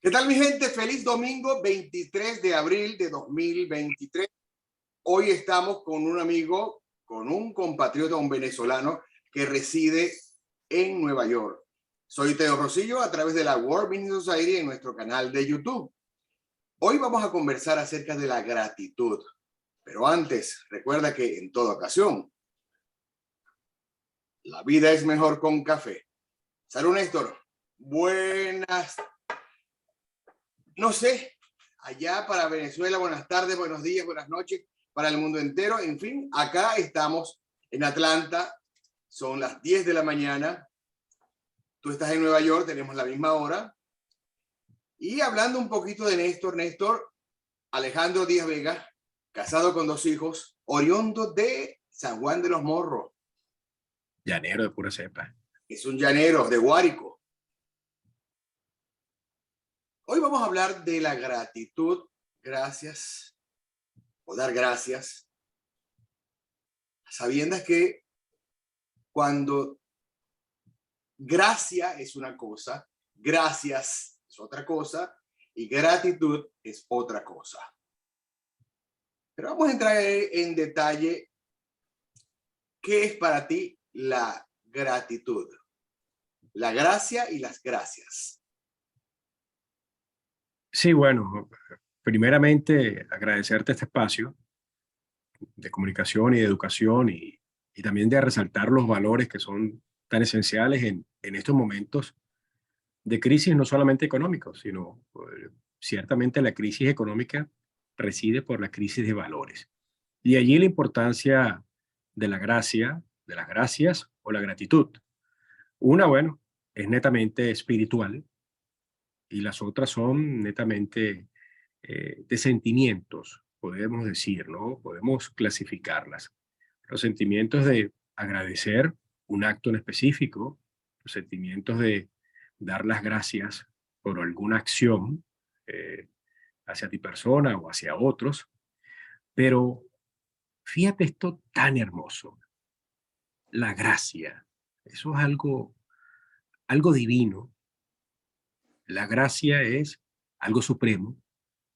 ¿Qué tal, mi gente? Feliz domingo 23 de abril de 2023. Hoy estamos con un amigo, con un compatriota, un venezolano que reside en Nueva York. Soy Teo Rosillo a través de la World Business Society en nuestro canal de YouTube. Hoy vamos a conversar acerca de la gratitud. Pero antes, recuerda que en toda ocasión, la vida es mejor con café. Salud, Néstor. Buenas. No sé, allá para Venezuela, buenas tardes, buenos días, buenas noches, para el mundo entero. En fin, acá estamos en Atlanta, son las 10 de la mañana. Tú estás en Nueva York, tenemos la misma hora. Y hablando un poquito de Néstor Alejandro Díaz Vega, casado con 2 hijos, oriundo de San Juan de los Morros. Llanero de pura cepa. Es un llanero de Guárico. Hoy vamos a hablar de la gratitud, gracias, o dar gracias, sabiendo que cuando gracia es una cosa, gracias es otra cosa y gratitud es otra cosa. Pero vamos a entrar en detalle. ¿Qué es para ti la gratitud? La gracia y las gracias. Sí, bueno, primeramente agradecerte este espacio de comunicación y de educación y también de resaltar los valores que son tan esenciales en estos momentos de crisis, no solamente económicos, sino ciertamente la crisis económica reside por la crisis de valores. Y allí la importancia de la gracia, de las gracias o la gratitud. Una, bueno, es netamente espiritual y las otras son netamente de sentimientos, podemos decir, ¿no? Podemos clasificarlas. Los sentimientos de agradecer un acto en específico, los sentimientos de dar las gracias por alguna acción hacia ti persona o hacia otros, pero fíjate esto tan hermoso, la gracia, eso es algo divino. La gracia es algo supremo.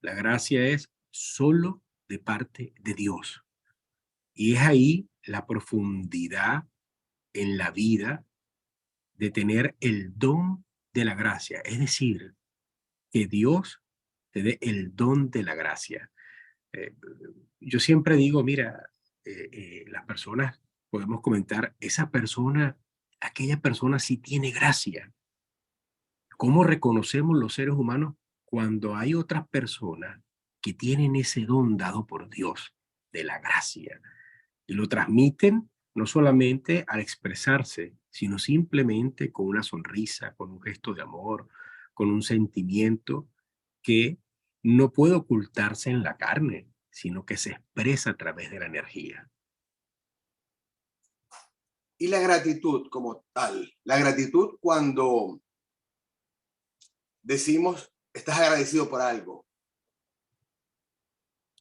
La gracia es solo de parte de Dios. Y es ahí la profundidad en la vida de tener el don de la gracia. Es decir, que Dios te dé el don de la gracia. Eh, yo siempre digo, mira, las personas, podemos comentar, esa persona, aquella persona sí tiene gracia. ¿Cómo reconocemos los seres humanos cuando hay otras personas que tienen ese don dado por Dios de la gracia y lo transmiten no solamente al expresarse, sino simplemente con una sonrisa, con un gesto de amor, con un sentimiento que no puede ocultarse en la carne, sino que se expresa a través de la energía? Y la gratitud como tal, la gratitud cuando decimos estás agradecido por algo.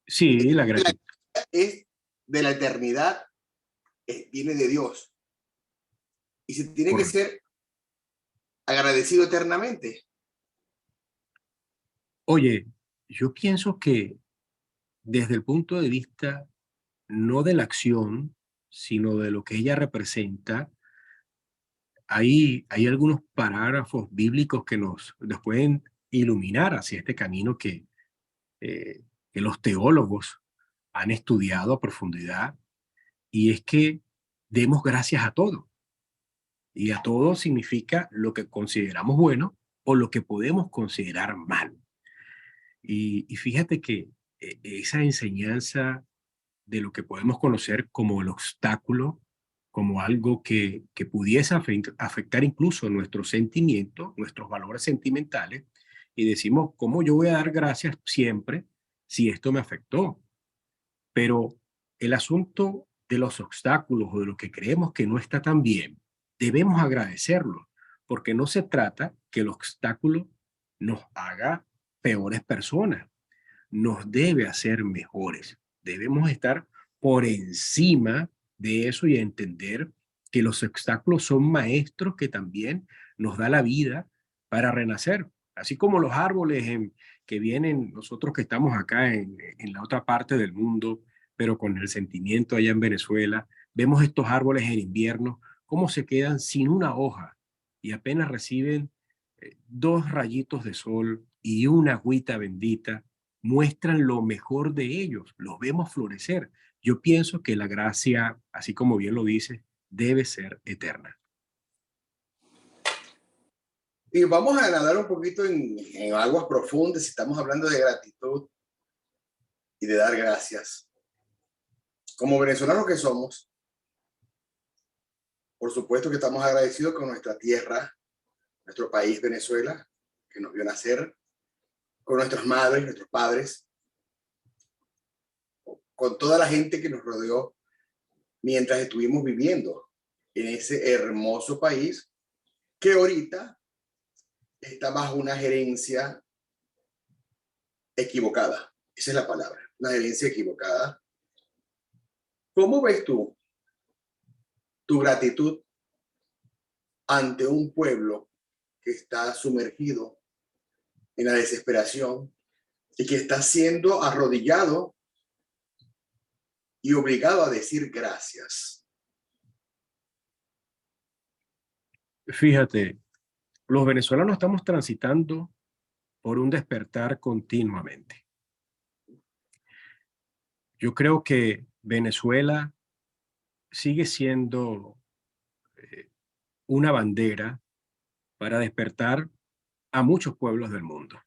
Sí, la gratitud. Es de la eternidad, viene de Dios. Y se tiene que ser agradecido eternamente. Oye, yo pienso que desde el punto de vista no de la acción, sino de lo que ella representa, hay algunos parágrafos bíblicos que nos pueden iluminar hacia este camino que los teólogos han estudiado a profundidad, y es que demos gracias a todo. Y a todo significa lo que consideramos bueno o lo que podemos considerar malo. Y fíjate que esa enseñanza de lo que podemos conocer como el obstáculo, como algo que pudiese afectar incluso nuestros sentimientos, nuestros valores sentimentales, y decimos, ¿cómo yo voy a dar gracias siempre si esto me afectó? Pero el asunto de los obstáculos o de lo que creemos que no está tan bien, debemos agradecerlo, porque no se trata que el obstáculo nos haga peores personas, nos debe hacer mejores. Debemos estar por encima de eso y entender que los obstáculos son maestros que también nos da la vida para renacer. Así como los árboles que vienen, nosotros que estamos acá en la otra parte del mundo, pero con el sentimiento allá en Venezuela, vemos estos árboles en invierno, cómo se quedan sin una hoja y apenas reciben dos rayitos de sol y una agüita bendita, muestran lo mejor de ellos, los vemos florecer. Yo pienso que la gracia, así como bien lo dice, debe ser eterna. Y vamos a nadar un poquito en aguas profundas, si estamos hablando de gratitud y de dar gracias. Como venezolanos que somos, por supuesto que estamos agradecidos con nuestra tierra, nuestro país, Venezuela, que nos vio nacer, con nuestras madres, nuestros padres, con toda la gente que nos rodeó mientras estuvimos viviendo en ese hermoso país que ahorita está bajo una gerencia equivocada. Esa es la palabra, una gerencia equivocada. ¿Cómo ves tú tu gratitud ante un pueblo que está sumergido en la desesperación y que está siendo arrodillado y obligado a decir gracias? Fíjate, los venezolanos estamos transitando por un despertar continuamente. Yo creo que Venezuela sigue siendo eh, una bandera para despertar a muchos pueblos del mundo.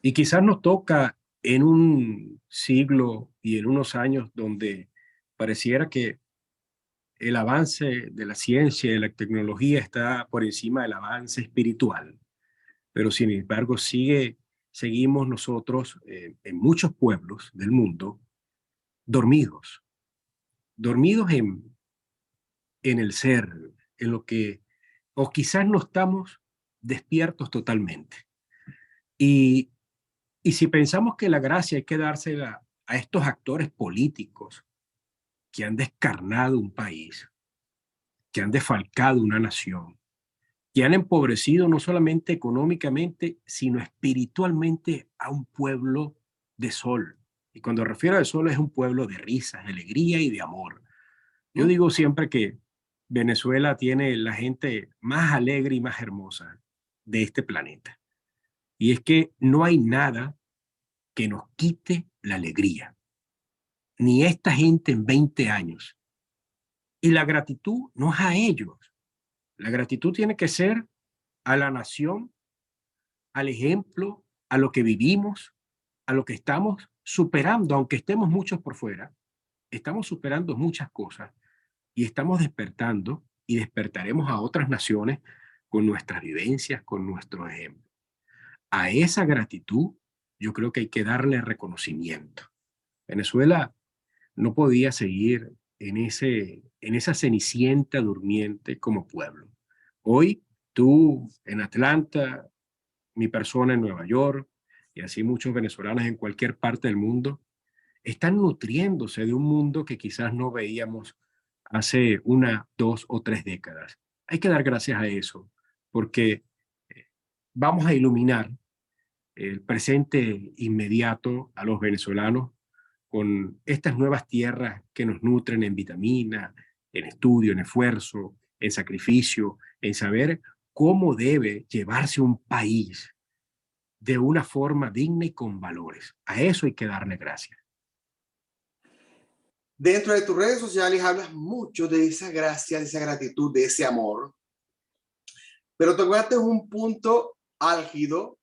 Y quizás nos toca en un siglo y en unos años donde pareciera que el avance de la ciencia y de la tecnología está por encima del avance espiritual, pero sin embargo seguimos nosotros en muchos pueblos del mundo dormidos, dormidos en el ser, en lo que, o quizás no estamos despiertos totalmente. Y, y si pensamos que la gracia hay que dársela a estos actores políticos que han descarnado un país, que han defalcado una nación, que han empobrecido no solamente económicamente, sino espiritualmente a un pueblo de sol. Y cuando refiero a sol es un pueblo de risas, de alegría y de amor. Yo digo siempre que Venezuela tiene la gente más alegre y más hermosa de este planeta. Y es que no hay nada que nos quite la alegría, ni esta gente en 20 años. Y la gratitud no es a ellos. La gratitud tiene que ser a la nación, al ejemplo, a lo que vivimos, a lo que estamos superando, aunque estemos muchos por fuera, estamos superando muchas cosas y estamos despertando y despertaremos a otras naciones con nuestras vivencias, con nuestro ejemplo. A esa gratitud yo creo que hay que darle reconocimiento. Venezuela no podía seguir en esa cenicienta durmiente como pueblo. Hoy tú en Atlanta, mi persona en Nueva York y así muchos venezolanos en cualquier parte del mundo están nutriéndose de un mundo que quizás no veíamos hace una, dos o tres décadas. Hay que dar gracias a eso, porque vamos a iluminar el presente inmediato a los venezolanos con estas nuevas tierras que nos nutren en vitamina, en estudio, en esfuerzo, en sacrificio, en saber cómo debe llevarse un país de una forma digna y con valores. A eso hay que darle gracias. Dentro de tus redes sociales hablas mucho de esa gracia, de esa gratitud, de ese amor, pero tocaste un punto álgido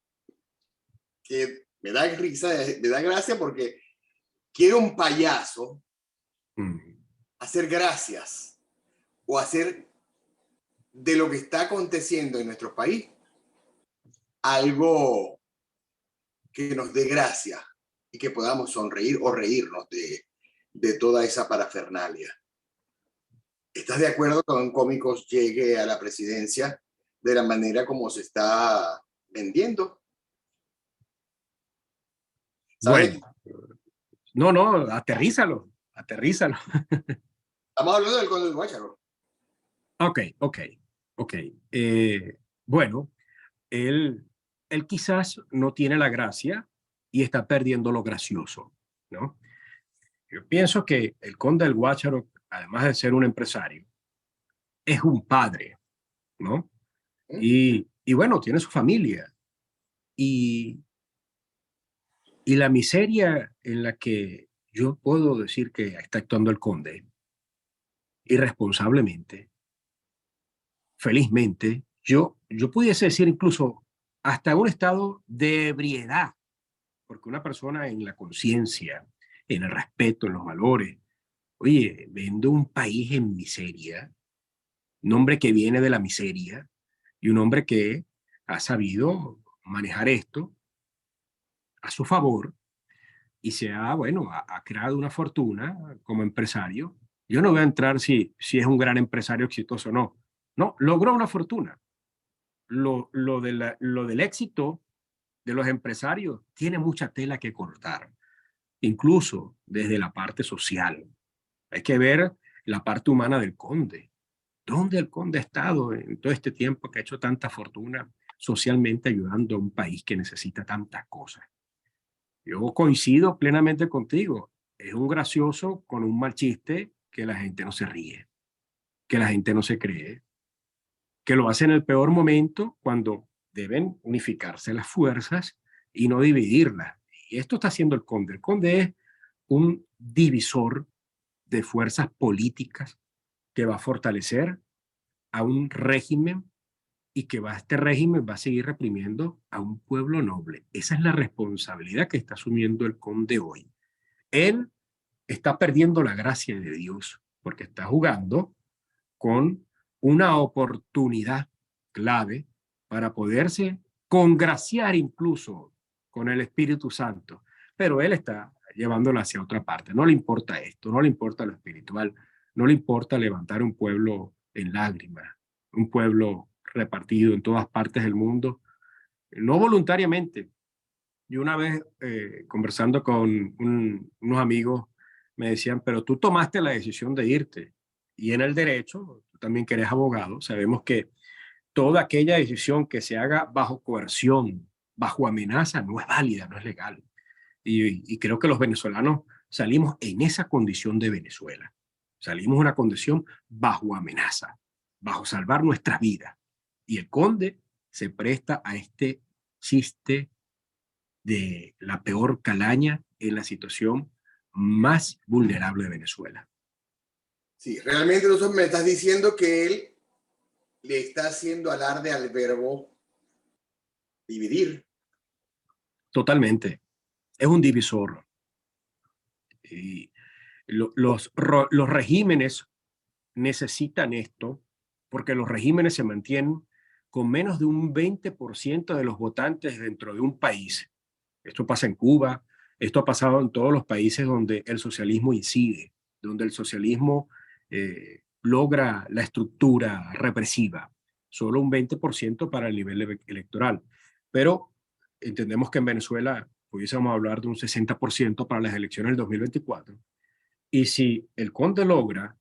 que me da risa, me da gracia porque quiere un payaso hacer gracias o hacer de lo que está aconteciendo en nuestro país algo que nos dé gracia y que podamos sonreír o reírnos de toda esa parafernalia. ¿Estás de acuerdo con que un cómico llegue a la presidencia de la manera como se está vendiendo? ¿Sabes? Bueno, no, aterrízalo, aterrízalo. Estamos hablando del Conde del Guácharo. Ok. Bueno, él él quizás no tiene la gracia y está perdiendo lo gracioso, ¿no? Yo pienso que el conde del Guácharo, además de ser un empresario, es un padre, ¿no? ¿Mm? Y bueno, tiene su familia. Y, y la miseria en la que yo puedo decir que está actuando el conde, irresponsablemente, felizmente, yo pudiese decir incluso hasta un estado de ebriedad, porque una persona en la conciencia, en el respeto, en los valores, oye, vendo un país en miseria, un hombre que viene de la miseria y un hombre que ha sabido manejar esto a su favor y se ha, bueno, ha creado una fortuna como empresario. Yo no voy a entrar si es un gran empresario exitoso o no. No, logró una fortuna. Lo del éxito de los empresarios tiene mucha tela que cortar, incluso desde la parte social. Hay que ver la parte humana del conde. ¿Dónde el conde ha estado en todo este tiempo que ha hecho tanta fortuna socialmente ayudando a un país que necesita tantas cosas? Yo coincido plenamente contigo. Es un gracioso con un mal chiste que la gente no se ríe, que la gente no se cree, que lo hace en el peor momento cuando deben unificarse las fuerzas y no dividirlas. Y esto está haciendo el conde. El conde es un divisor de fuerzas políticas que va a fortalecer a un régimen y que este régimen va a seguir reprimiendo a un pueblo noble. Esa es la responsabilidad que está asumiendo el conde hoy. Él está perdiendo la gracia de Dios porque está jugando con una oportunidad clave para poderse congraciar incluso con el Espíritu Santo. Pero él está llevándolo hacia otra parte. No le importa esto, no le importa lo espiritual, no le importa levantar un pueblo en lágrimas, un pueblo repartido en todas partes del mundo, no voluntariamente. Yo una vez conversando con unos amigos me decían, pero tú tomaste la decisión de irte y en el derecho, tú también que eres abogado, sabemos que toda aquella decisión que se haga bajo coerción, bajo amenaza, no es válida, no es legal. Y creo que los venezolanos salimos en esa condición de Venezuela. Salimos en una condición bajo amenaza, bajo salvar nuestra vida. Y el conde se presta a este chiste de la peor calaña en la situación más vulnerable de Venezuela. Sí, realmente entonces me estás diciendo que él le está haciendo alarde al verbo dividir. Totalmente. Es un divisor. Y los regímenes necesitan esto porque los regímenes se mantienen con menos de un 20% de los votantes dentro de un país. Esto pasa en Cuba, esto ha pasado en todos los países donde el socialismo incide, donde el socialismo logra la estructura represiva. Solo un 20% para el nivel electoral. Pero entendemos que en Venezuela pudiésemos hablar de un 60% para las elecciones del 2024. Y si el conde logra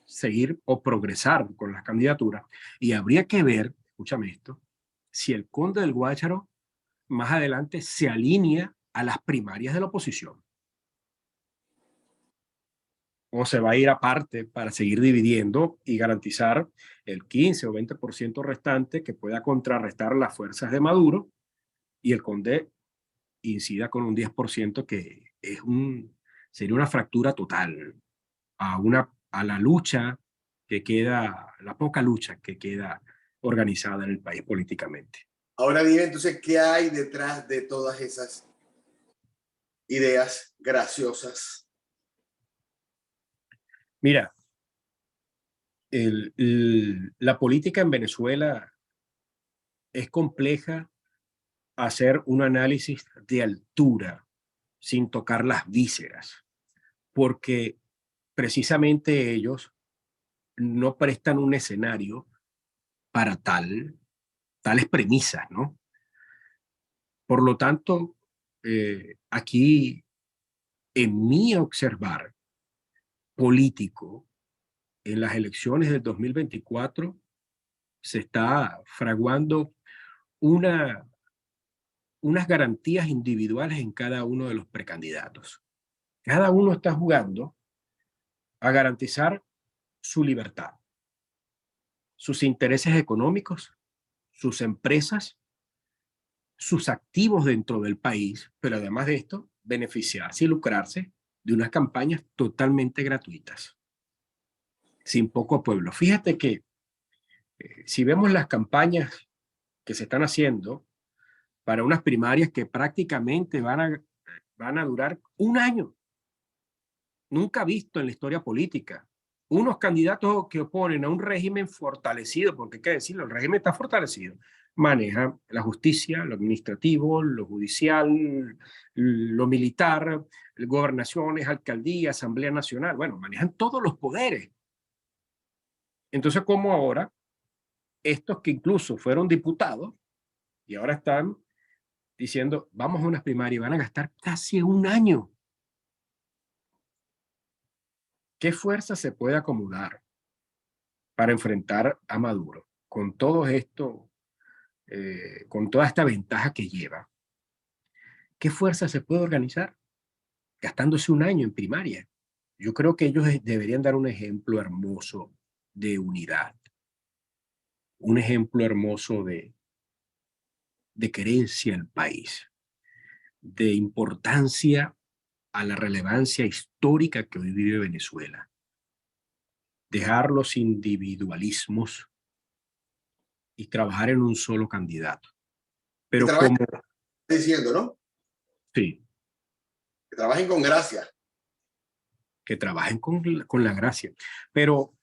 seguir o progresar con las candidaturas, y habría que ver, escúchame esto, si el conde del Guácharo más adelante se alinea a las primarias de la oposición o se va a ir aparte para seguir dividiendo y garantizar el 15 o 20% restante que pueda contrarrestar las fuerzas de Maduro y el conde incida con un 10% que es sería una fractura total a la lucha que queda, la poca lucha que queda organizada en el país políticamente. Ahora dime entonces qué hay detrás de todas esas ideas graciosas. Mira, la política en Venezuela es compleja hacer un análisis de altura sin tocar las vísceras, porque precisamente ellos no prestan un escenario para tales premisas, ¿no? Por lo tanto, aquí, en mi observar político, en las elecciones del 2024 se está fraguando una, unas garantías individuales en cada uno de los precandidatos. Cada uno está jugando a garantizar su libertad, sus intereses económicos, sus empresas, sus activos dentro del país, pero además de esto, beneficiarse y lucrarse de unas campañas totalmente gratuitas, sin poco pueblo. Fíjate que si vemos las campañas que se están haciendo para unas primarias que prácticamente van a durar un año, nunca visto en la historia política. Unos candidatos que oponen a un régimen fortalecido, porque hay que decirlo, el régimen está fortalecido, maneja la justicia, lo administrativo, lo judicial, lo militar, gobernaciones, alcaldías, Asamblea Nacional, bueno, manejan todos los poderes. Entonces, ¿cómo ahora estos que incluso fueron diputados y ahora están diciendo, vamos a unas primarias y van a gastar casi un año? ¿Qué fuerza se puede acomodar para enfrentar a Maduro con todo esto, con toda esta ventaja que lleva? ¿Qué fuerza se puede organizar gastándose un año en primaria? Yo creo que ellos deberían dar un ejemplo hermoso de unidad, un ejemplo hermoso de querencia al país, de importancia a la relevancia histórica que hoy vive Venezuela. Dejar los individualismos y trabajar en un solo candidato. Que Pero trabajen, como, diciendo, ¿no? sí, Que trabajen con gracia. que trabajen con la gracia. Pero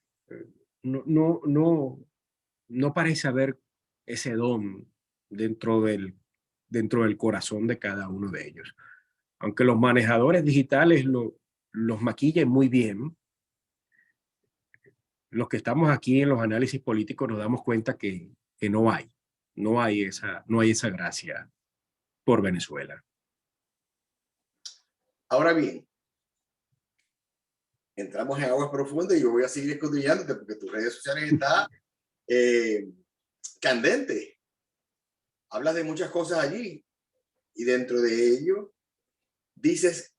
no parece haber ese don dentro del corazón de cada uno de ellos. Aunque los manejadores digitales los maquillen muy bien, los que estamos aquí en los análisis políticos nos damos cuenta que no hay esa gracia por Venezuela. Ahora bien, entramos en aguas profundas y yo voy a seguir escudriñándote porque tus redes sociales están candentes. Hablas de muchas cosas allí y dentro de ello dices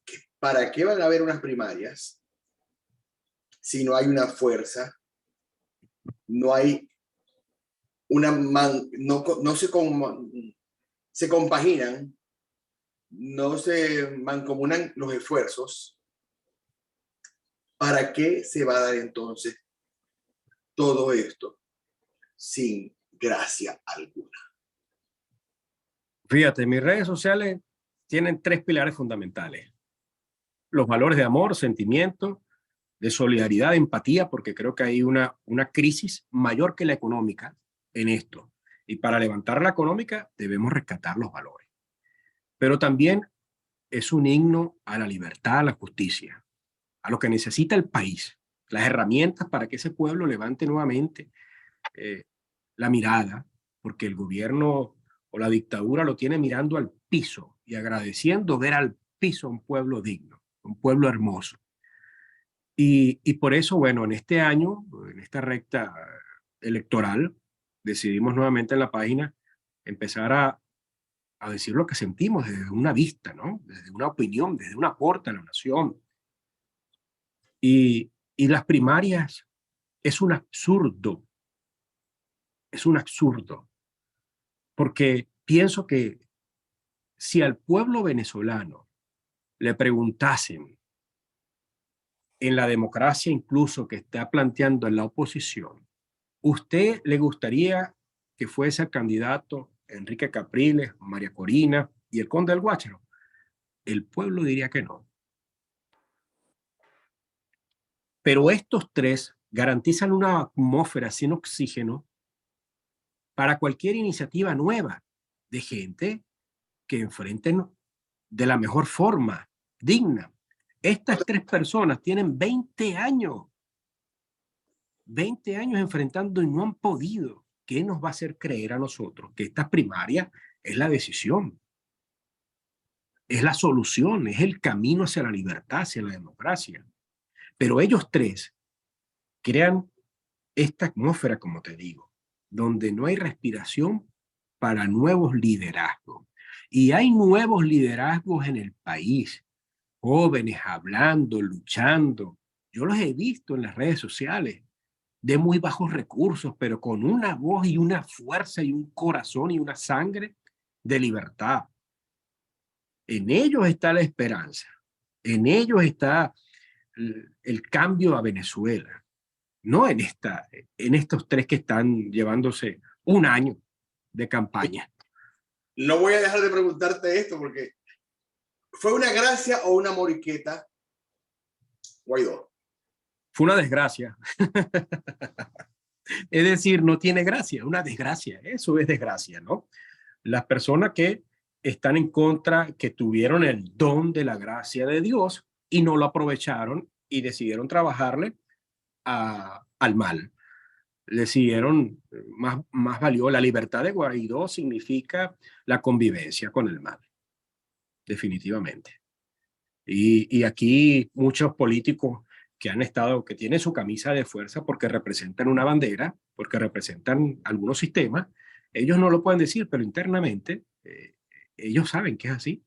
que para qué van a haber unas primarias si no hay una fuerza, no hay una no se compaginan, no se mancomunan los esfuerzos. ¿Para qué se va a dar entonces todo esto sin gracia alguna? Fíjate, mis redes sociales tienen tres pilares fundamentales: los valores de amor, sentimiento, de solidaridad, de empatía, porque creo que hay una crisis mayor que la económica en esto. Y para levantar la económica debemos rescatar los valores. Pero también es un himno a la libertad, a la justicia, a lo que necesita el país, las herramientas para que ese pueblo levante nuevamente la mirada, porque el gobierno o la dictadura lo tiene mirando al piso y agradeciendo ver al piso un pueblo digno, un pueblo hermoso. Y por eso, bueno, en este año, en esta recta electoral, decidimos nuevamente en la página empezar a decir lo que sentimos desde una vista, ¿no? Desde una opinión, desde un aporte a la nación. Y las primarias es un absurdo, porque pienso que si al pueblo venezolano le preguntasen en la democracia incluso que está planteando en la oposición, ¿usted le gustaría que fuese el candidato Enrique Capriles, María Corina y el Conde del Guácharo? El pueblo diría que no. Pero estos tres garantizan una atmósfera sin oxígeno para cualquier iniciativa nueva de gente que enfrenten de la mejor forma, digna. Estas tres personas tienen 20 años enfrentando y no han podido. ¿Qué nos va a hacer creer a nosotros que esta primaria es la decisión, es la solución, es el camino hacia la libertad, hacia la democracia? Pero ellos tres crean esta atmósfera, como te digo, donde no hay respiración para nuevos liderazgos. Y hay nuevos liderazgos en el país, jóvenes hablando, luchando. Yo los he visto en las redes sociales, de muy bajos recursos, pero con una voz y una fuerza y un corazón y una sangre de libertad. En ellos está la esperanza. En ellos está el cambio a Venezuela. No en estos tres que están llevándose un año de campaña. No voy a dejar de preguntarte esto porque ¿fue una gracia o una moriqueta, Guaidó? Fue una desgracia. Es decir, no tiene gracia, una desgracia. Eso es desgracia, ¿no? Las personas que están en contra, que tuvieron el don de la gracia de Dios y no lo aprovecharon y decidieron trabajarle al mal. Decidieron, más valió la libertad de Guaidó, significa la convivencia con el mal, definitivamente. Y aquí muchos políticos que han estado, que tienen su camisa de fuerza porque representan una bandera, porque representan algunos sistemas, ellos no lo pueden decir, pero internamente ellos saben que es así.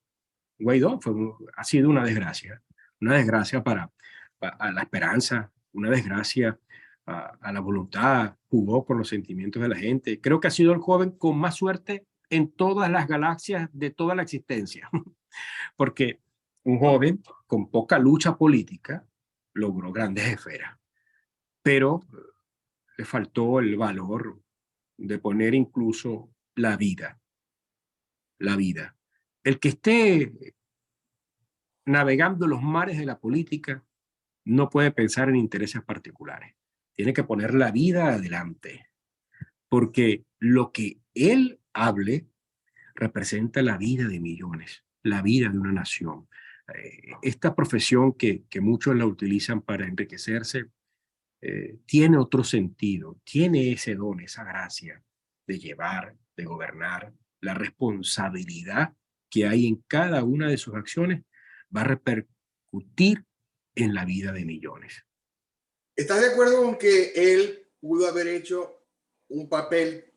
Guaidó ha sido una desgracia para la esperanza, una desgracia a la voluntad, jugó con los sentimientos de la gente. Creo que ha sido el joven con más suerte en todas las galaxias de toda la existencia, porque un joven con poca lucha política logró grandes esferas, pero le faltó el valor de poner incluso la vida, la vida. El que esté navegando los mares de la política no puede pensar en intereses particulares. Tiene que poner la vida adelante, porque lo que él hable representa la vida de millones, la vida de una nación. Esta profesión que muchos la utilizan para enriquecerse tiene otro sentido, tiene ese don, esa gracia de llevar, de gobernar, la responsabilidad que hay en cada una de sus acciones va a repercutir en la vida de millones. ¿Estás de acuerdo con que él pudo haber hecho un papel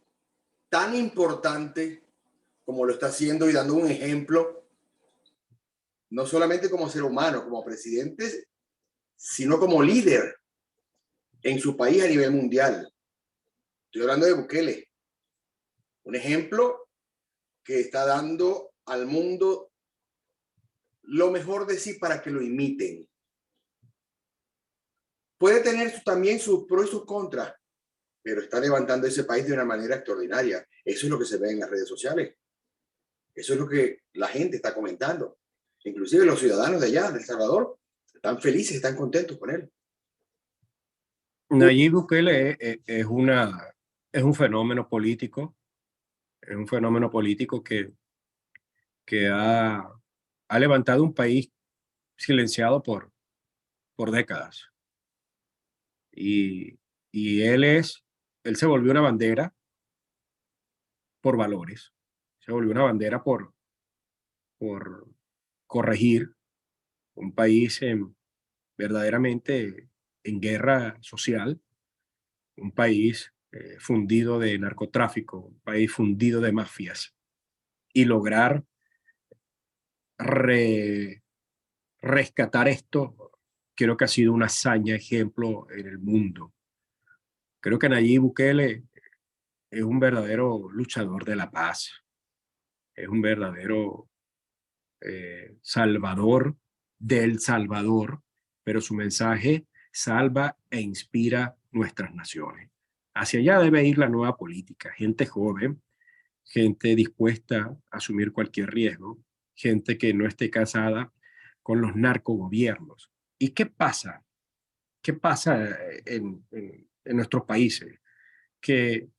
tan importante como lo está haciendo y dando un ejemplo, no solamente como ser humano, como presidente, sino como líder en su país a nivel mundial? Estoy hablando de Bukele, un ejemplo que está dando al mundo lo mejor de sí para que lo imiten. Puede tener también sus pros y sus contras, pero está levantando ese país de una manera extraordinaria. Eso es lo que se ve en las redes sociales. Eso es lo que la gente está comentando. Inclusive los ciudadanos de allá, de El Salvador, están felices, están contentos con él. Nayib Bukele es un fenómeno político, que ha levantado un país silenciado por décadas. Y, y él se volvió una bandera por valores, se volvió una bandera por corregir un país verdaderamente en guerra social, un país fundido de narcotráfico, un país fundido de mafias, y lograr rescatar esto, creo que ha sido una hazaña, ejemplo en el mundo. Creo que Nayib Bukele es un verdadero luchador de la paz, es un verdadero salvador del Salvador, pero su mensaje salva e inspira nuestras naciones. Hacia allá debe ir la nueva política, gente joven, gente dispuesta a asumir cualquier riesgo, gente que no esté casada con los narcogobiernos. ¿Y qué pasa? ¿Qué pasa en nuestros países? Que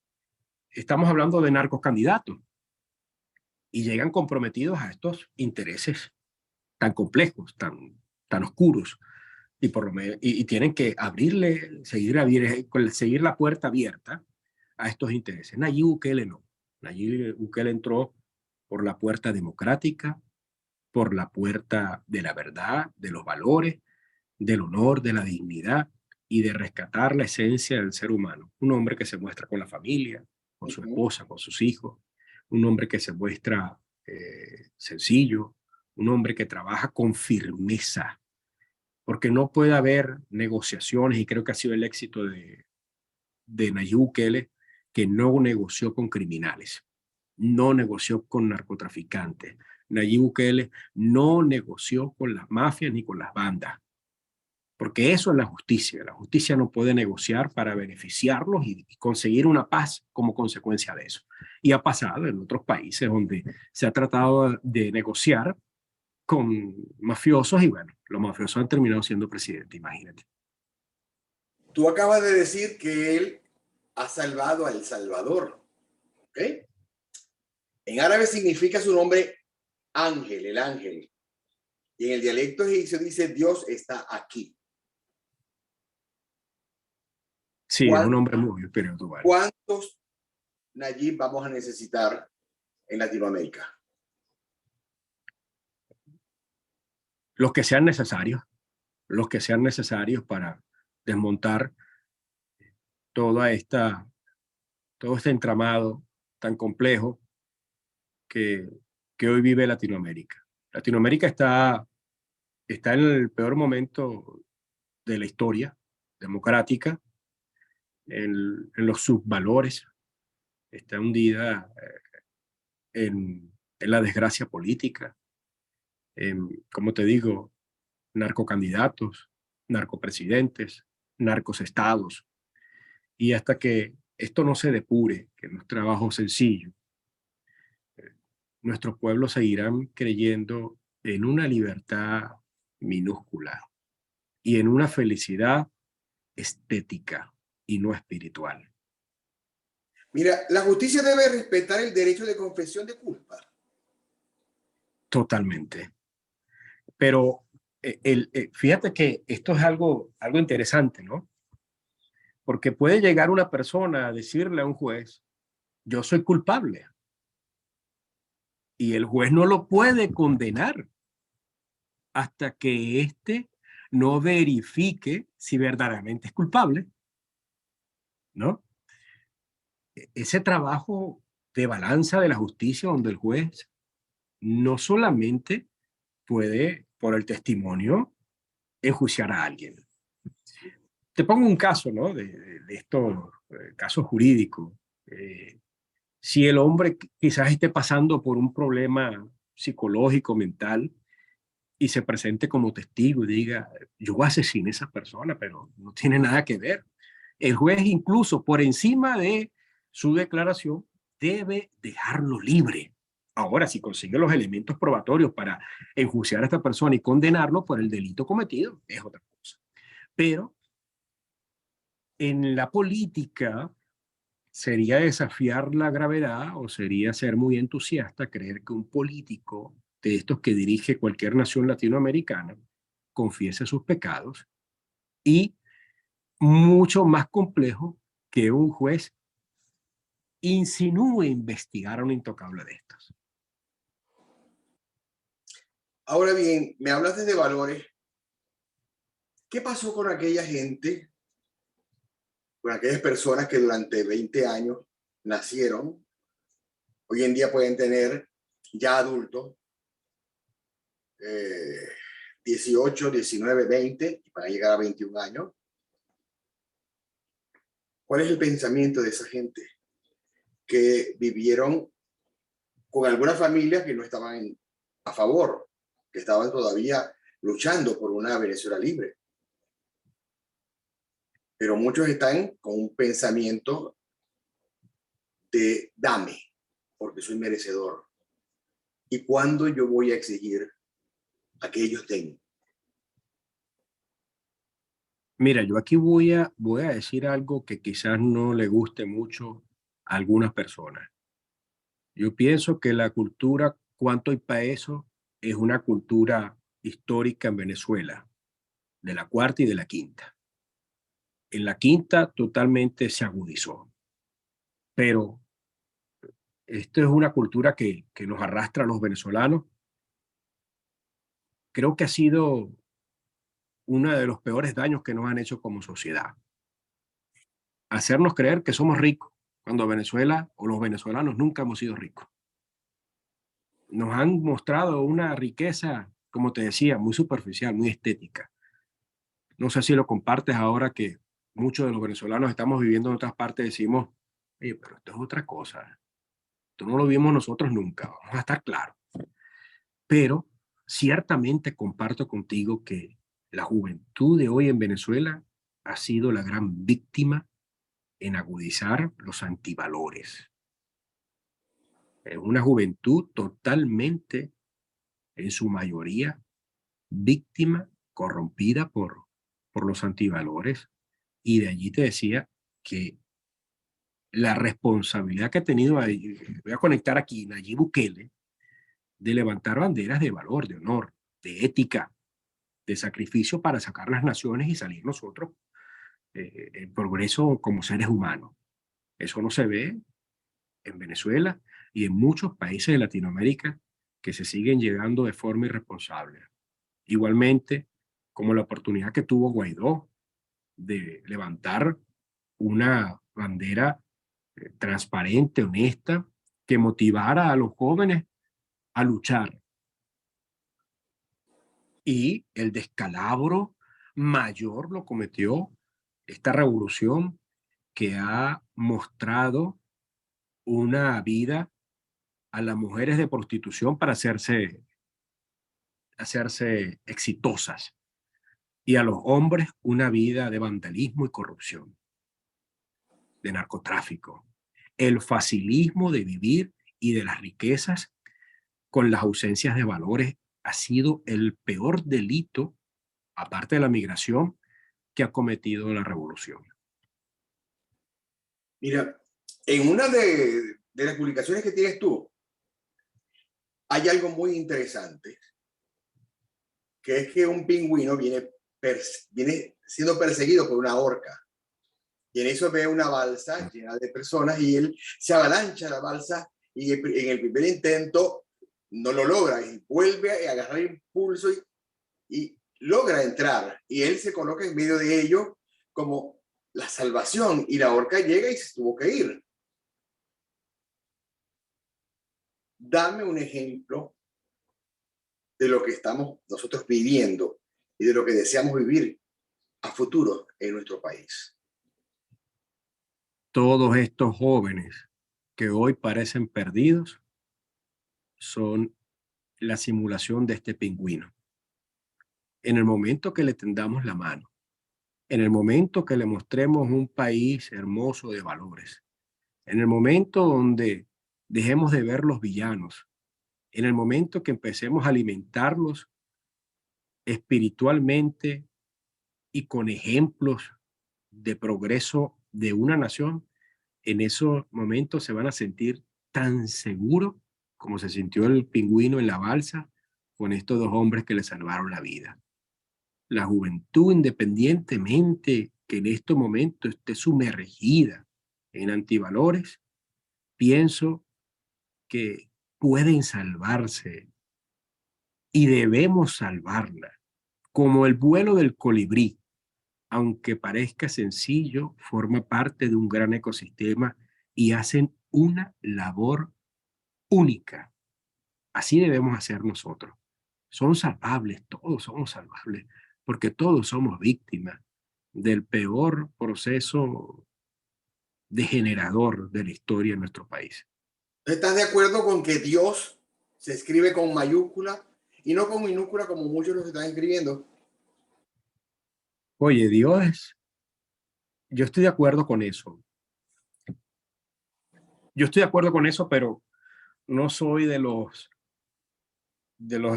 estamos hablando de narcocandidatos y llegan comprometidos a estos intereses tan complejos, tan oscuros, y tienen que seguir la puerta abierta a estos intereses. Nayib Bukele no. Nayib Bukele entró por la puerta democrática, por la puerta de la verdad, de los valores, del honor, de la dignidad y de rescatar la esencia del ser humano. Un hombre que se muestra con la familia, con su esposa, con sus hijos, un hombre que se muestra sencillo, un hombre que trabaja con firmeza, porque no puede haber negociaciones, y creo que ha sido el éxito de Nayib Bukele, que no negoció con criminales, no negoció con narcotraficantes. Nayib Bukele no negoció con las mafias ni con las bandas, porque eso es la justicia. La justicia no puede negociar para beneficiarlos y conseguir una paz como consecuencia de eso. Y ha pasado en otros países donde se ha tratado de negociar con mafiosos y bueno, los mafiosos han terminado siendo presidentes, imagínate. Tú acabas de decir que él ha salvado a El Salvador, ¿ok? En árabe significa su nombre ángel, el ángel. Y en el dialecto egipcio dice Dios está aquí. Sí, es un hombre muy espiritual. ¿Cuántos Nayib vamos a necesitar en Latinoamérica? Los que sean necesarios para desmontar todo este entramado tan complejo que hoy vive Latinoamérica. Latinoamérica está en el peor momento de la historia democrática, en los subvalores, está hundida en la desgracia política, como te digo, narcocandidatos, narcopresidentes, narcosestados. Y hasta que esto no se depure, que no es trabajo sencillo, nuestros pueblos seguirán creyendo en una libertad minúscula y en una felicidad estética y no espiritual. Mira, la justicia debe respetar el derecho de confesión de culpa. Totalmente. Pero fíjate que esto es algo interesante, ¿no? Porque puede llegar una persona a decirle a un juez, yo soy culpable. Y el juez no lo puede condenar hasta que éste no verifique si verdaderamente es culpable, ¿no? Ese trabajo de balanza de la justicia donde el juez no solamente puede, por el testimonio, enjuiciar a alguien. Te pongo un caso, ¿no? De estos casos jurídicos. Si el hombre quizás esté pasando por un problema psicológico, mental, y se presente como testigo y diga, yo asesiné a esa persona, pero no tiene nada que ver. El juez, incluso por encima de su declaración, debe dejarlo libre. Ahora, si consigue los elementos probatorios para enjuiciar a esta persona y condenarlo por el delito cometido, es otra cosa. Pero en la política sería desafiar la gravedad o sería ser muy entusiasta creer que un político de estos que dirige cualquier nación latinoamericana confiese sus pecados, y mucho más complejo que un juez insinúe investigar a un intocable de estos. Ahora bien, me hablas de valores. ¿Qué pasó con aquella gente, con aquellas personas que durante 20 años nacieron? Hoy en día pueden tener ya adultos, 18, 19, 20, y van a llegar a 21 años. ¿Cuál es el pensamiento de esa gente que vivieron con algunas familias que no estaban a favor, que estaban todavía luchando por una Venezuela libre? Pero muchos están con un pensamiento de dame, porque soy merecedor. ¿Y cuándo yo voy a exigir a que ellos den? Mira, yo aquí voy a decir algo que quizás no le guste mucho a algunas personas. Yo pienso que la cultura cuanto y para eso es una cultura histórica en Venezuela, de la cuarta y de la quinta. En la quinta totalmente se agudizó, pero esto es una cultura que nos arrastra a los venezolanos. Creo que ha sido uno de los peores daños que nos han hecho como sociedad. Hacernos creer que somos ricos cuando Venezuela o los venezolanos nunca hemos sido ricos. Nos han mostrado una riqueza, como te decía, muy superficial, muy estética. No sé si lo compartes ahora que muchos de los venezolanos estamos viviendo en otras partes, decimos, oye, pero esto es otra cosa. Esto no lo vimos nosotros nunca, vamos a estar claros. Pero ciertamente comparto contigo que la juventud de hoy en Venezuela ha sido la gran víctima en agudizar los antivalores. Es una juventud totalmente, en su mayoría, víctima, corrompida por los antivalores. Y de allí te decía que la responsabilidad que ha tenido, ahí, voy a conectar aquí, Nayib Bukele, de levantar banderas de valor, de honor, de ética, de sacrificio para sacar las naciones y salir nosotros en progreso como seres humanos. Eso no se ve en Venezuela y en muchos países de Latinoamérica que se siguen llegando de forma irresponsable. Igualmente, como la oportunidad que tuvo Guaidó de levantar una bandera transparente, honesta, que motivara a los jóvenes a luchar. Y el descalabro mayor lo cometió esta revolución que ha mostrado una vida a las mujeres de prostitución para hacerse exitosas y a los hombres una vida de vandalismo y corrupción, de narcotráfico, el facilismo de vivir y de las riquezas con las ausencias de valores ha sido el peor delito, aparte de la migración, que ha cometido la revolución. Mira, en una de las publicaciones que tienes tú, hay algo muy interesante, que es que un pingüino viene siendo perseguido por una orca. Y en eso ve una balsa llena de personas y él se avalancha a la balsa y en el primer intento no lo logra y vuelve a agarrar impulso y logra entrar. Y él se coloca en medio de ello como la salvación y la orca llega y se tuvo que ir. Dame un ejemplo de lo que estamos nosotros viviendo y de lo que deseamos vivir a futuro en nuestro país. Todos estos jóvenes que hoy parecen perdidos son la simulación de este pingüino. En el momento que le tendamos la mano, en el momento que le mostremos un país hermoso de valores, en el momento donde dejemos de ver los villanos, en el momento que empecemos a alimentarlos espiritualmente y con ejemplos de progreso de una nación, en esos momentos se van a sentir tan seguros como se sintió el pingüino en la balsa con estos dos hombres que le salvaron la vida. La juventud, independientemente que en estos momentos esté sumergida en antivalores, pienso que pueden salvarse y debemos salvarla, como el vuelo del colibrí, aunque parezca sencillo, forma parte de un gran ecosistema y hacen una labor única. Así debemos hacer nosotros. Son salvables, todos somos salvables, porque todos somos víctimas del peor proceso degenerador de la historia en nuestro país. ¿Estás de acuerdo con que Dios se escribe con mayúscula y no con minúscula como muchos los están escribiendo? Oye, Dios, yo estoy de acuerdo con eso. Yo estoy de acuerdo con eso, pero no soy de los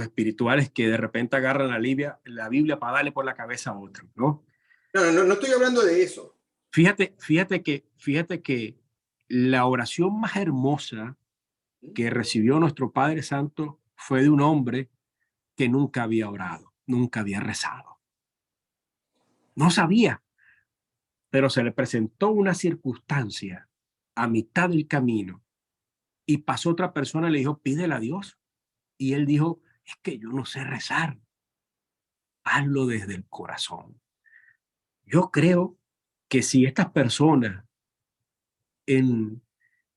espirituales que de repente agarran la Biblia para darle por la cabeza a otro, ¿no? No estoy hablando de eso. Fíjate que la oración más hermosa que recibió nuestro Padre Santo fue de un hombre que nunca había orado, nunca había rezado. No sabía, pero se le presentó una circunstancia a mitad del camino y pasó otra persona y le dijo, pídele a Dios. Y él dijo, es que yo no sé rezar, hazlo desde el corazón. Yo creo que si estas personas en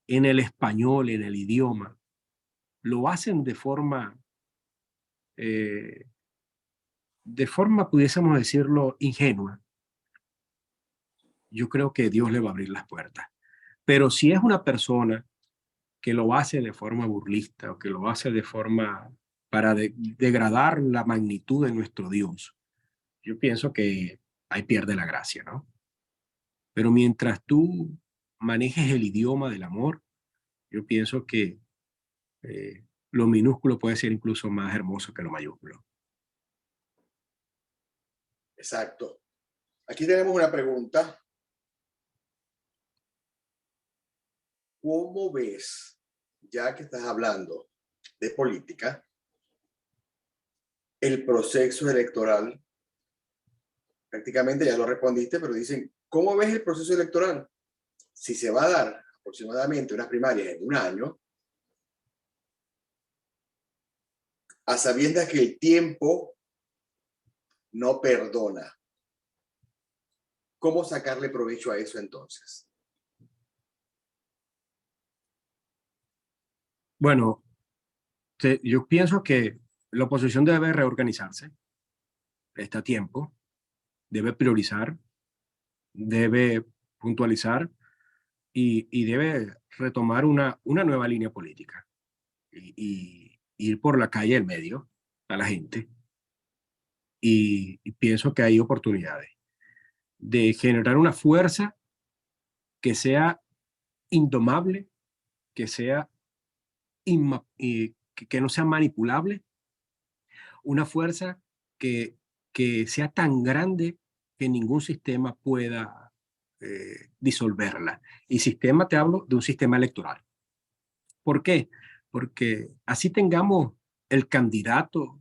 en el español, en el idioma, lo hacen de forma, pudiésemos decirlo, ingenua, yo creo que Dios le va a abrir las puertas. Pero si es una persona que lo hace de forma burlista o que lo hace de forma para degradar la magnitud de nuestro Dios, yo pienso que ahí pierde la gracia, ¿no? Pero mientras tú manejes el idioma del amor, yo pienso que lo minúsculo puede ser incluso más hermoso que lo mayúsculo. Exacto. Aquí tenemos una pregunta. ¿Cómo ves, ya que estás hablando de política, el proceso electoral? Prácticamente ya lo respondiste, pero dicen, ¿cómo ves el proceso electoral? Si se va a dar aproximadamente unas primarias en un año, a sabiendas que el tiempo no perdona, ¿cómo sacarle provecho a eso entonces? Bueno, yo pienso que la oposición debe reorganizarse, está a tiempo, debe priorizar, debe puntualizar y debe retomar una nueva línea política y ir por la calle del medio a la gente. Y pienso que hay oportunidades de generar una fuerza que sea indomable, que sea que no sea manipulable, una fuerza que, que sea tan grande que ningún sistema pueda disolverla. Y sistema, te hablo de un sistema electoral. ¿Por qué? Porque así tengamos el candidato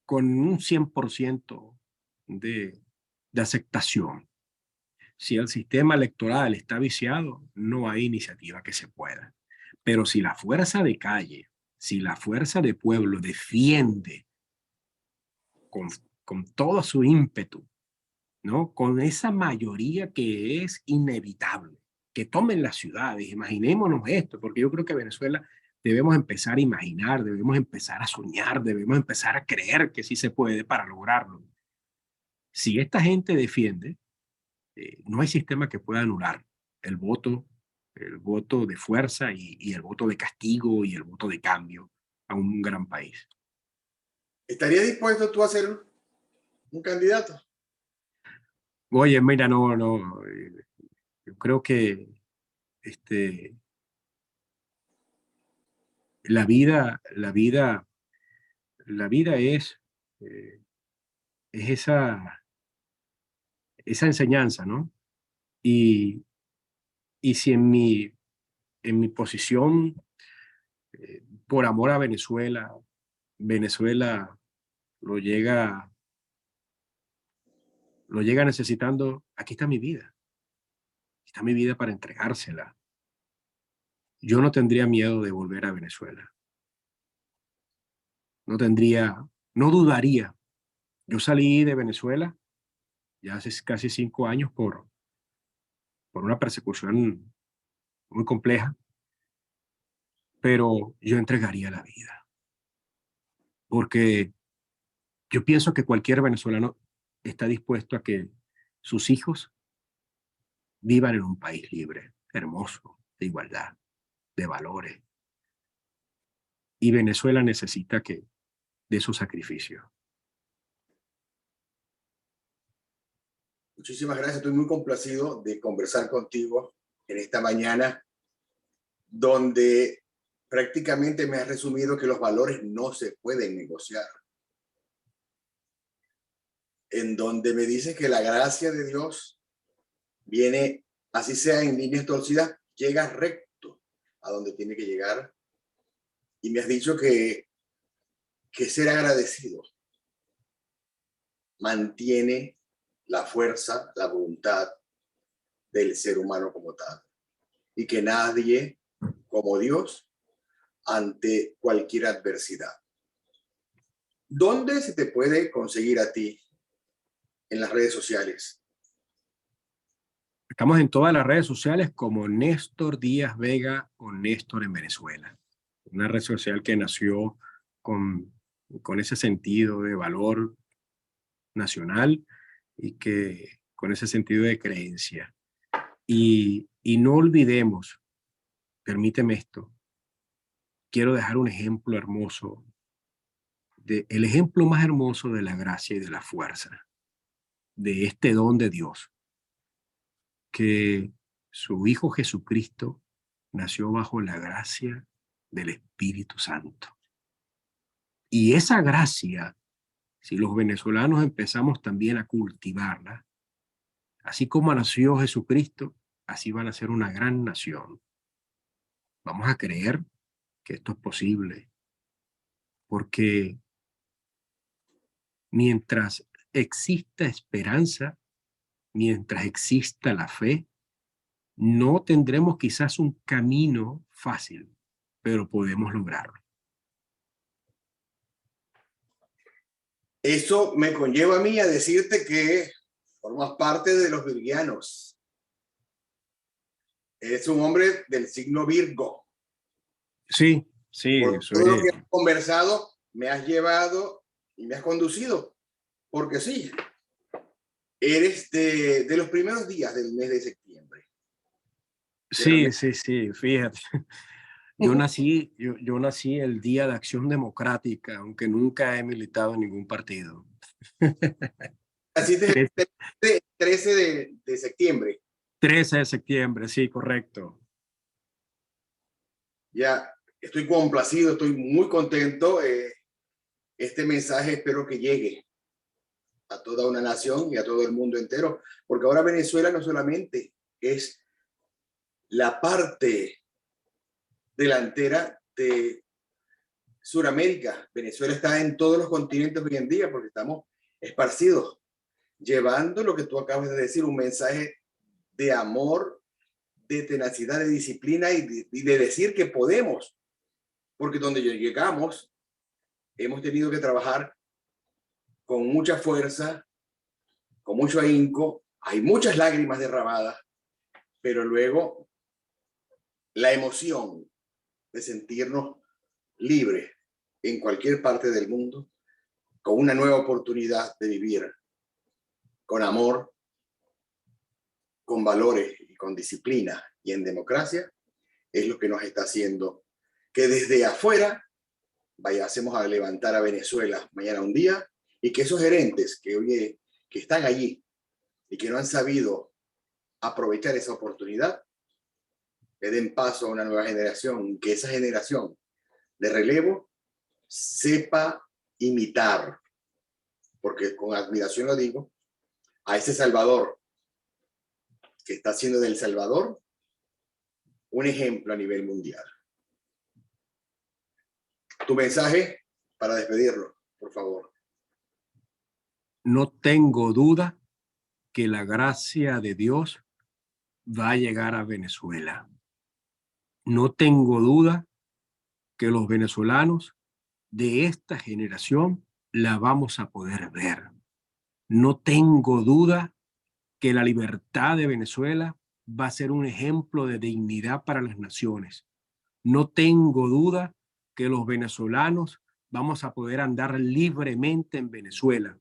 con un 100% de aceptación. Si el sistema electoral está viciado, no hay iniciativa que se pueda. Pero si la fuerza de calle, si la fuerza de pueblo defiende con, con todo su ímpetu, ¿no? Con esa mayoría que es inevitable, que tomen las ciudades, imaginémonos esto, porque yo creo que Venezuela debemos empezar a imaginar, debemos empezar a soñar, debemos empezar a creer que sí se puede para lograrlo. Si esta gente defiende, no hay sistema que pueda anular el voto de fuerza y el voto de castigo y el voto de cambio a un gran país. ¿Estarías dispuesto tú a ser un candidato? Oye, mira, no, yo creo que este, la vida, la vida, la vida eh, es esa enseñanza, ¿no? Y, y si en mi posición, por amor a Venezuela, Venezuela lo llega, lo llega necesitando, aquí está mi vida. Aquí está mi vida para entregársela. Yo no tendría miedo de volver a Venezuela. No tendría, no dudaría. Yo salí de Venezuela ya hace casi 5 años por una persecución muy compleja, pero yo entregaría la vida. Porque yo pienso que cualquier venezolano está dispuesto a que sus hijos vivan en un país libre, hermoso, de igualdad, de valores. Y Venezuela necesita de su sacrificio. Muchísimas gracias. Estoy muy complacido de conversar contigo en esta mañana, donde prácticamente me has resumido que los valores no se pueden negociar. En donde me dices que la gracia de Dios viene, así sea en líneas torcidas, llega recto a donde tiene que llegar. Y me has dicho que ser agradecido mantiene la fuerza, la voluntad del ser humano como tal. Y que nadie como Dios ante cualquier adversidad. ¿Dónde se te puede conseguir a ti en las redes sociales? Estamos en todas las redes sociales como Néstor Díaz Vega o Néstor en Venezuela. Una red social que nació con ese sentido de valor nacional y que con ese sentido de creencia. Y no olvidemos, permíteme esto, quiero dejar un ejemplo hermoso, el ejemplo más hermoso de la gracia y de la fuerza, de este don de Dios, que su Hijo Jesucristo nació bajo la gracia del Espíritu Santo. Y esa gracia, si los venezolanos empezamos también a cultivarla, así como nació Jesucristo, así van a ser una gran nación. Vamos a creer que esto es posible, porque mientras exista esperanza, mientras exista la fe, no tendremos quizás un camino fácil, pero podemos lograrlo. Eso me conlleva a mí a decirte que formas parte de los virgianos. Eres un hombre del signo Virgo. Sí, sí, Por todo lo que hemos conversado, me has llevado y me has conducido. Porque sí, eres de los primeros días del mes de septiembre. Sí, sí, sí, fíjate. Yo nací el Día de Acción Democrática, aunque nunca he militado en ningún partido. Así es, 13 de septiembre. 13 de septiembre, sí, correcto. Ya, estoy complacido, estoy muy contento. Este mensaje espero que llegue a toda una nación y a todo el mundo entero, porque ahora Venezuela no solamente es la parte delantera de Sudamérica. Venezuela está en todos los continentes hoy en día porque estamos esparcidos, llevando lo que tú acabas de decir, un mensaje de amor, de tenacidad, de disciplina y de decir que podemos, porque donde llegamos hemos tenido que trabajar con mucha fuerza, con mucho ahínco, hay muchas lágrimas derramadas, pero luego la emoción de sentirnos libres en cualquier parte del mundo, con una nueva oportunidad de vivir con amor, con valores y con disciplina y en democracia, es lo que nos está haciendo que desde afuera vayamos a levantar a Venezuela mañana un día y que esos gerentes que están allí y que no han sabido aprovechar esa oportunidad, le den paso a una nueva generación, que esa generación de relevo sepa imitar, porque con admiración lo digo, a ese Salvador que está haciendo del Salvador un ejemplo a nivel mundial. Tu mensaje para despedirlo, por favor. No tengo duda que la gracia de Dios va a llegar a Venezuela. No tengo duda que los venezolanos de esta generación la vamos a poder ver. No tengo duda que la libertad de Venezuela va a ser un ejemplo de dignidad para las naciones. No tengo duda que los venezolanos vamos a poder andar libremente en Venezuela.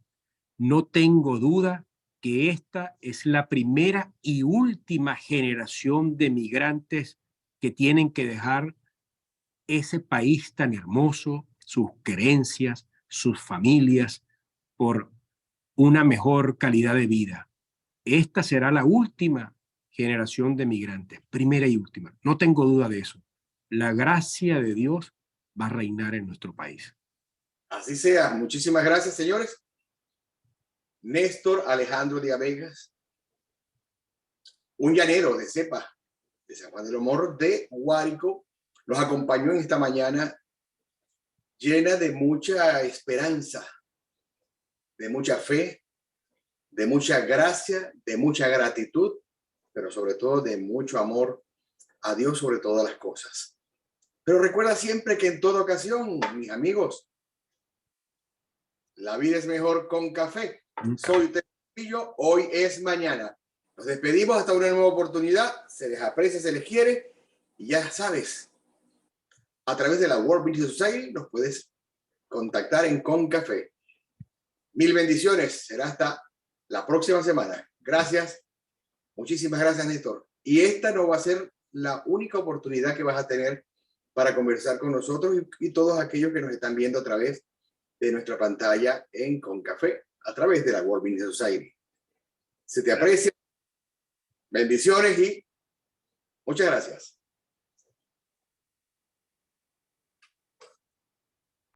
No tengo duda que esta es la primera y última generación de migrantes que tienen que dejar ese país tan hermoso, sus creencias, sus familias, por una mejor calidad de vida. Esta será la última generación de migrantes, primera y última. No tengo duda de eso. La gracia de Dios va a reinar en nuestro país. Así sea. Muchísimas gracias, señores. Néstor Alejandro Díaz Vegas, un llanero de cepa de San Juan de los Morros, de Guárico, nos acompañó en esta mañana llena de mucha esperanza, de mucha fe, de mucha gracia, de mucha gratitud, pero sobre todo de mucho amor a Dios sobre todas las cosas. Pero recuerda siempre que en toda ocasión, mis amigos, la vida es mejor con café. Soy Tecillo, hoy es mañana. Nos despedimos hasta una nueva oportunidad. Se les aprecia, se les quiere. Y ya sabes, a través de la World Business Society nos puedes contactar en Concafé. Mil bendiciones. Será hasta la próxima semana. Gracias. Muchísimas gracias, Néstor. Y esta no va a ser la única oportunidad que vas a tener para conversar con nosotros y todos aquellos que nos están viendo a través de nuestra pantalla en Concafé, a través de la World Business Society. Se te aprecia. Bendiciones y muchas gracias.